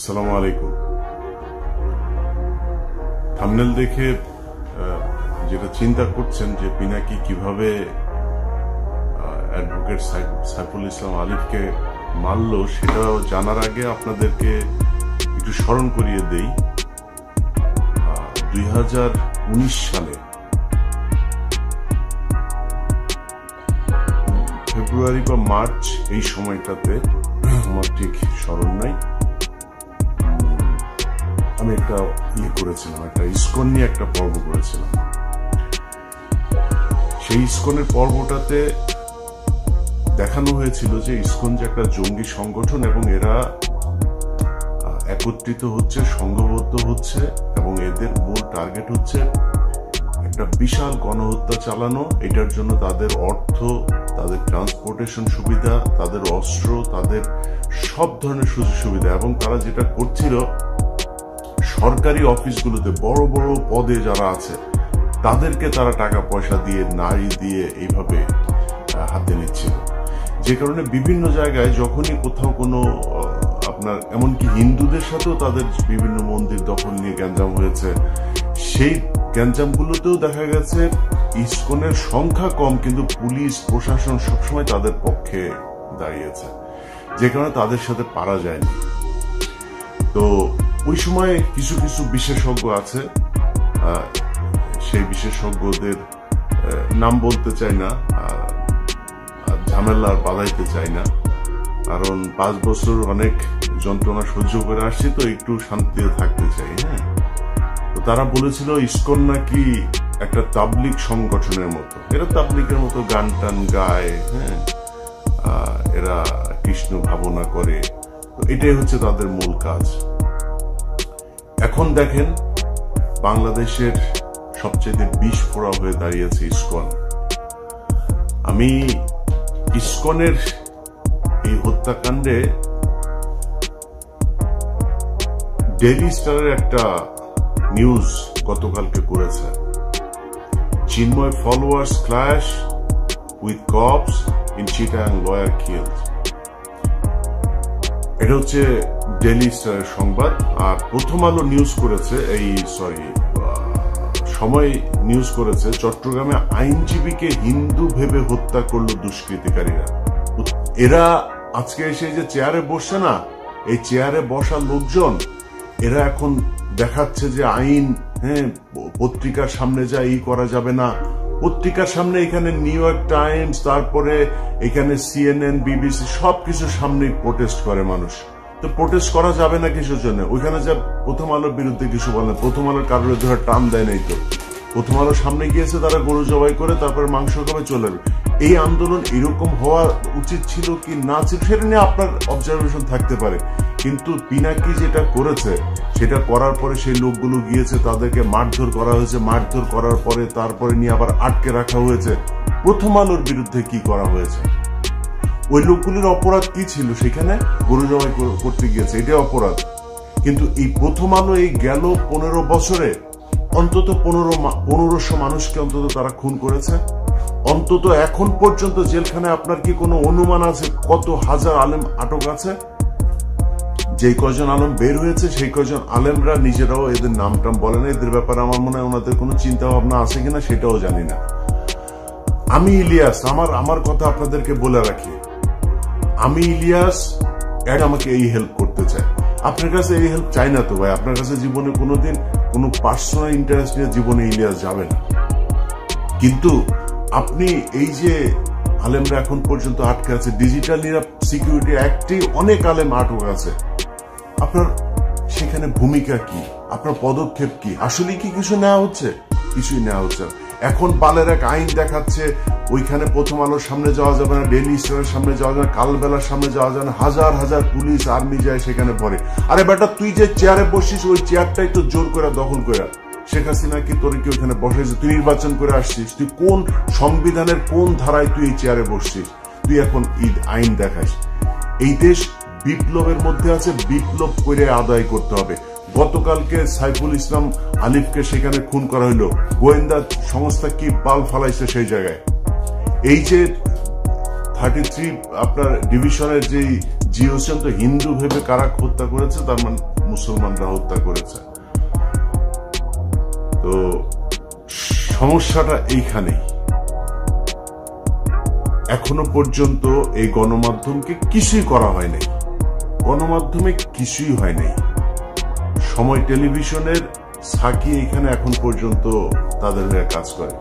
আসসালামু আলাইকুম। থাম্বনেল দেখে যেটা চিন্তা করছেন যে পিনাকি কিভাবে অ্যাডভোকেট সাইফুল ইসলাম আলিফকে মারল, সেটা জানার আগে আপনাদেরকে একটু স্মরণ করিয়ে দেই। 2019 সালে ফেব্রুয়ারি বা মার্চ, এই সময়টাতে আমার ঠিক স্মরণ নাই, আমি একটা করেছিলাম, একটা ইসকন নিয়ে একটা পর্ব করেছিলাম। সেই ইসকনের পর্বটাতে দেখানো হয়েছিল যে ইসকন যে একটা জঙ্গি সংগঠন এবং এরা একত্রিত হচ্ছে, সংঘবদ্ধ হচ্ছে এবং এদের মূল টার্গেট হচ্ছে একটা বিশাল গণহত্যা চালানো। এটার জন্য তাদের অর্থ, তাদের ট্রান্সপোর্টেশন সুবিধা, তাদের অস্ত্র, তাদের সব ধরনের সুযোগ সুবিধা, এবং তারা যেটা করছিল সরকারি অফিসগুলোতে বড় বড় পদে যারা আছে তাদেরকে তারা টাকা পয়সা দিয়ে, নারী দিয়ে এইভাবে হাতে নিচ্ছিল। যে কারণে বিভিন্ন জায়গায় যখনই কোথাও কোনো আপনার এমনকি হিন্দুদের সাথেও তাদের বিভিন্ন মন্দির দখল নিয়ে গ্যাঞ্জাম হয়েছে, সেই গ্যাঞ্জামগুলোতেও দেখা গেছে ইসকনের সংখ্যা কম কিন্তু পুলিশ প্রশাসন সবসময় তাদের পক্ষে দাঁড়িয়েছে, যে কারণে তাদের সাথে পারা যায়নি। তো ওই সময় কিছু কিছু বিশেষজ্ঞ আছে, সেই বিশেষজ্ঞদের নাম বলতে চাই না, ঝামেলা বাধাইতে চাই না, কারণ 5 বছর অনেক যন্ত্রণা সহ্য করে আসছি, তো একটু শান্তিতে থাকতে চাই। হ্যাঁ, তো তারা বলেছিল ইসকন নাকি একটা তাবলিগ সংগঠনের মতো, এরা তাবলিগের মতো গান টান গায়, হ্যাঁ, এরা কৃষ্ণ ভাবনা করে, তো এটাই হচ্ছে তাদের মূল কাজ। এখন দেখেন বাংলাদেশের সবচেয়ে বিস্ফোরা হয়ে দাঁড়িয়েছে ইসকন। আমি ইসকনের এই হত্যাকাণ্ডে ডেইলি স্টারের একটা নিউজ গতকালকে করেছে, Chinmoy followers clash with cops in Chittagong, lawyer killed. এটা হচ্ছে ডেইলি স্টারের সংবাদ। আর প্রথম আলো নিউজ করেছে, সময় নিউজ করেছে, চট্টগ্রামে আইনজীবীকে হিন্দু ভেবে হত্যা করলো দুষ্কৃতিকারীরা। এরা আজকে এসে যে চেয়ারে বসছে না, এই চেয়ারে বসা লোকজন এরা এখন দেখাচ্ছে যে আইন, হ্যাঁ, পত্রিকার সামনে যা করা যাবে না, পত্রিকার সামনে এখানে নিউ ইয়র্ক টাইমস, তারপরে এখানে CNN, BBC সবকিছুর সামনে প্রোটেস্ট করে মানুষ। তো প্রোটেস্ট করা যাবে না কিছুর জন্য, ওইখানে যা প্রথম আলোর বিরুদ্ধে কিছু বলেন, প্রথম আলোর কারোর ধরে টান দেয় নাই, তো প্রথম আলোর সামনে গিয়েছে তারা গরু জবাই করে তারপরে মাংস খাবে চলে যাবে। এই আন্দোলন এরকম হওয়া উচিত ছিল কি না ছিল সেটা নিয়ে আপনার অবজারভেশন থাকতে পারে, কিন্তু পিনাকি যেটা করেছে সেটা করার পরে সেই লোকগুলো গিয়েছে, তাদেরকে মারধর করা হয়েছে, মারধর করার পরে তারপরে নিয়ে আবার আটকে রাখা হয়েছে। প্রথম আলোর বিরুদ্ধে কি করা হয়েছে? ওই লোকগুলির অপরাধ কি ছিল? সেখানে গরু জবাই করতে গিয়েছে, এটা অপরাধ। কিন্তু এই প্রথম আলো এই গেল 15 বছরে অন্তত 1500 মানুষকে অন্তত তারা খুন করেছে। অন্তত এখন পর্যন্ত জেলখানায় আপনার কি কোনো অনুমান আছে কত হাজার আলেম আটক আছে? যে কয়জন আলেম বের হয়েছে সেই কয়জন আলেমরা নিজেরাও এদের নাম টাম বলে না, এদের ব্যাপারে আমার মনে হয় ওনাদের কোনো চিন্তা ভাবনা আছে কিনা সেটাও জানি না। আমি ইলিয়াস, আমার কথা আপনাদেরকে বলে রাখি, আমি ইলিয়াস আমাকে এই হেল্প করতে চাই, আপনার কাছে এই হেল্প চাই না তো ভাই। আপনার কাছে জীবনে কোনোদিন কোনো পার্সোনাল ইন্টারেস্ট নিয়ে জীবনে ইলিয়াস যাবে না, কিন্তু আপনি এই যে আলেমরা এখন পর্যন্ত আটকে আছে, ডিজিটাল সিকিউরিটি অ্যাক্টে অনেক আলেম আটক আছে, আপনার সেখানে ভূমিকা কি? আপনার পদক্ষেপ কি? আসলে কি কিছু নেওয়া হচ্ছে? কিছুই নেওয়া হচ্ছে না। এখন বালের এক আইন দেখাচ্ছে, ওইখানে প্রথম আলোর সামনে যাওয়া যাবে না, ডেইলি স্টারের সামনে যাওয়া যাবে না, কালবেলার সামনে যাওয়া যাবে না, হাজার হাজার পুলিশ আর্মি যায় সেখানে পড়ে। আরে বেটা, তুই যে চেয়ারে বসছিস ওই চেয়ারটাই তো জোর করে দখল করে শেখ হাসিনা কি তোর কি ওইখানে বসেছে? তুই নির্বাচন করে আসছিস, তুই কোন সংবিধানের কোন ধারায় তুই এই চেয়ারে বসছিস? তুই এখন আইন দেখাস। এই দেশ বিপ্লবের মধ্যে আছে, বিপ্লব করে আদায় করতে হবে। গতকালকে সাইফুল ইসলাম আলিফকে সেখানে খুন করা হইল, গোয়েন্দা সংস্থা কি বাল ফালাইছে সেই জায়গায়। এই যে 33 আপনার ডিভিশনের যে জিও হোসেন তো হিন্দু ভেবে কারা হত্যা করেছে, তার মানে মুসলমানরা হত্যা করেছে। তো সমস্যাটা এইখানেই। এখনো পর্যন্ত এই গণমাধ্যমকে কিছুই করা হয় নাই, গণমাধ্যমে কিছুই হয় নাই। সময় টেলিভিশনের সাকি এখানে এখন পর্যন্ত তাদের হয়ে কাজ করে।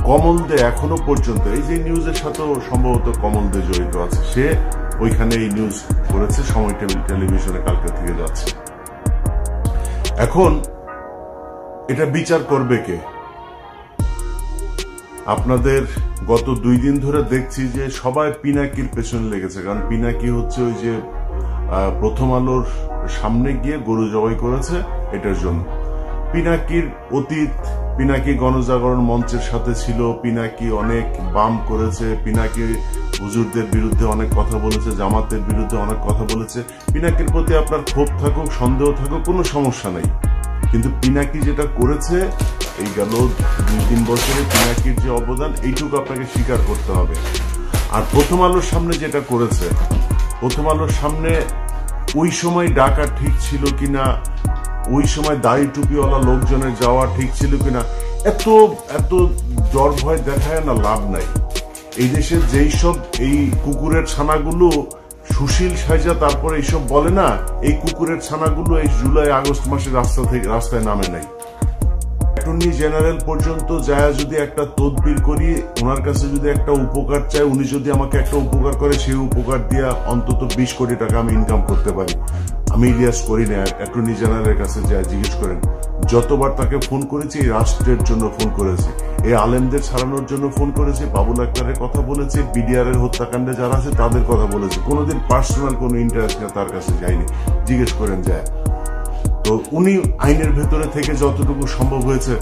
কমল দে এখনো পর্যন্ত, এই যে নিউজের সাথেও সম্ভবত কমল দে জড়িত আছে, সে ওইখানে এই নিউজ করেছে, সময় টেলিভিশনে কালকে থেকে যাচ্ছে। এখন এটা বিচার করবে কে? আপনাদের গত 2 দিন ধরে দেখছি যে সবাই পিনাকির পেছনে লেগেছে, কারণ পিনাকি হচ্ছে ওই যে প্রথম আলোর সামনে গিয়ে গরু জবাই করেছে, এটার জন্য। পিনাকির অতীত, পিনাকি গণজাগরণ মঞ্চের সাথে ছিল, পিনাকি অনেক বাম করেছে, পিনাকি হুজুরদের বিরুদ্ধে অনেক কথা বলেছে, জামাতের বিরুদ্ধে অনেক কথা বলেছে। পিনাকির প্রতি আপনার ক্ষোভ থাকুক, সন্দেহ থাকুক, কোনো সমস্যা নেই, কিন্তু পিনাকি যেটা করেছে এই গেল 2-3 বছরে, পিনাকির যে অবদান এইটুকু আপনাকে স্বীকার করতে হবে। আর প্রথম আলোর সামনে যেটা করেছে, প্রথম আলোর সামনে ওই সময় ডাকা ঠিক ছিল কিনা, ওই সময় দাড়ি টুপিওয়ালা লোকজনের যাওয়া ঠিক ছিল কিনা, এত এত জ্বর ভয় দেখায় না, লাভ নাই। এই দেশে যেই সব এই কুকুরের ছানাগুলো সুশীল সাইজা তারপরে এইসব বলে না, এই কুকুরের ছানাগুলো এই জুলাই আগস্ট মাসে রাস্তায় নামে নাই। অ্যাটর্নি জেনারেল পর্যন্ত যায় যদি একটা তদবির করি, ওনার কাছে যদি একটা উপকার চাই, উনি যদি আমাকে একটা উপকার করে, সেই উপকার দিয়ে অন্তত 20 কোটি টাকা আমি ইনকাম করতে পারি। আমি ইলিয়াস করি না, অ্যাটর্নি জেনারেলের কাছে যায় জিজ্ঞেস করেন। যতবার তাকে ফোন করেছি এই রাষ্ট্রের জন্য ফোন করেছি, এই আলেমদের ছাড়ানোর জন্য ফোন করেছি, বাবুল আক্তারের কথা বলেছে, বিডিআর এর হত্যাকাণ্ডে যারা আছে তাদের কথা বলেছে, কোনোদিন পার্সোনাল কোনো ইন্টারেস্ট নিয়ে তার কাছে যায়নি, জিজ্ঞেস করেন যায়। তো উনি আইনের ভেতরে থেকে যতটুকু সম্ভব হয়েছে,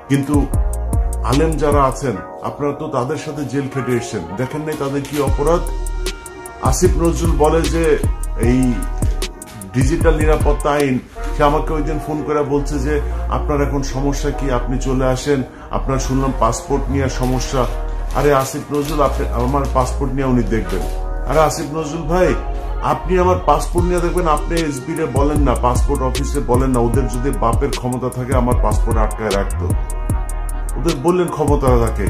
কিন্তু আলেম যারা আছেন আপনারা তো তাদের সাথে জেল খেটে এসছেন, দেখেন নাই তাদের কি অপরাধ। আসিফ নজরুল বলে যে এই ডিজিটাল নিরাপত্তা আইন, সে আমাকে ওই দিন ফোন করে বলছে যে আপনার এখন সমস্যা কি, আপনি চলে আসেন, আপনার শুনলাম পাসপোর্ট নিয়ে সমস্যা। আরে আসিফ নজরুল, আপনি আমার পাসপোর্ট নিয়ে উনি দেখবেন। আরে আসিফ নজরুল ভাই, আপনি আমার পাসপোর্ট নিয়ে দেখবেন, আপনি এসবি রে বলেন না, পাসপোর্ট অফিসে বলেন না, ওদের যদি বাপের ক্ষমতা থাকে আমার পাসপোর্ট আটকায় রাখতো, ওদের বললেন ক্ষমতা থাকে।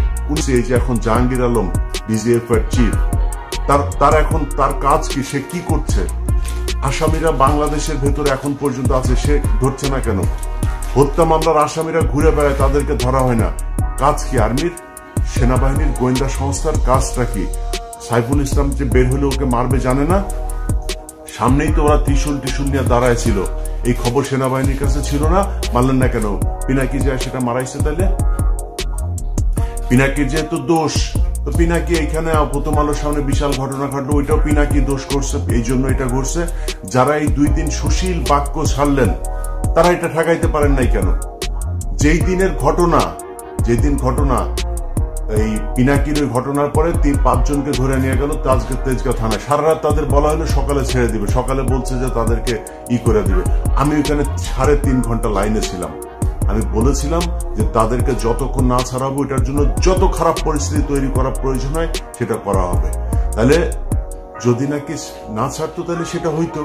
এই যে এখন জাহাঙ্গীর আলম ডিজিএফ এর চিফ, তার এখন তার কাজ কি, সে কি করছে? আসামিরা বাংলাদেশের ভেতরে এখন পর্যন্ত আছে, সে ধরছে না কেন? হত্যা মামলার আসামিরা ঘুরে বেড়ায়, তাদেরকে ধরা হয় না, কাজ কি আর্মির, সেনাবাহিনীর, গোয়েন্দা সংস্থার কাজটা কি? সাইফুল ইসলাম যে বের হলে ওকে মারবে জানে না? সামনেই তো ওরা ত্রিশূল নিয়ে দাঁড়ায় ছিল, এই খবর সেনাবাহিনীর কাছে ছিল না, মানলেন না কেন? পিনাকি যায় সেটা মারাইছে, তাহলে পিনাকির যেহেতু দোষ, তো পিনাকি এখানে প্রথম আলোর সামনে বিশাল ঘটনা ঘটলো, ওইটাও পিনাকি দোষ করছে, এই জন্য এটা ঘটছে। যারা এই 2 দিন সুশীল বাক্য ছাড়লেন তারা এটা ঠেকাইতে পারেন নাই কেন? যেই দিনের ঘটনা, যেদিন ঘটনা এই পিনাকির ওই ঘটনার পরে 5 জনকে ধরে নিয়ে গেল তেজগাঁও থানায়, সারা রাত তাদের বলা হলো সকালে ছেড়ে দিবে, সকালে বলছে যে তাদেরকে করে দিবে। আমি ওইখানে 3.5 ঘন্টা লাইনে ছিলাম, আমি বলেছিলাম যে তাদেরকে যতক্ষণ না ছাড়াবো, এটার জন্য যত খারাপ পরিস্থিতি তৈরি করা প্রয়োজন হয় সেটা করা হবে। তাহলে যদি নাকি না ছাড়তো তাহলে সেটা হইতো,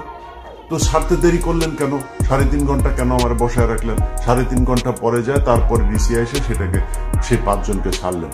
তো ছাড়তে দেরি করলেন কেন? 3.5 ঘন্টা কেন আমার বসায় রাখলেন? 3.5 ঘন্টা পরে যায়, তারপরে ডিসি এসে সেটাকে সেই 5 জনকে ছাড়লেন।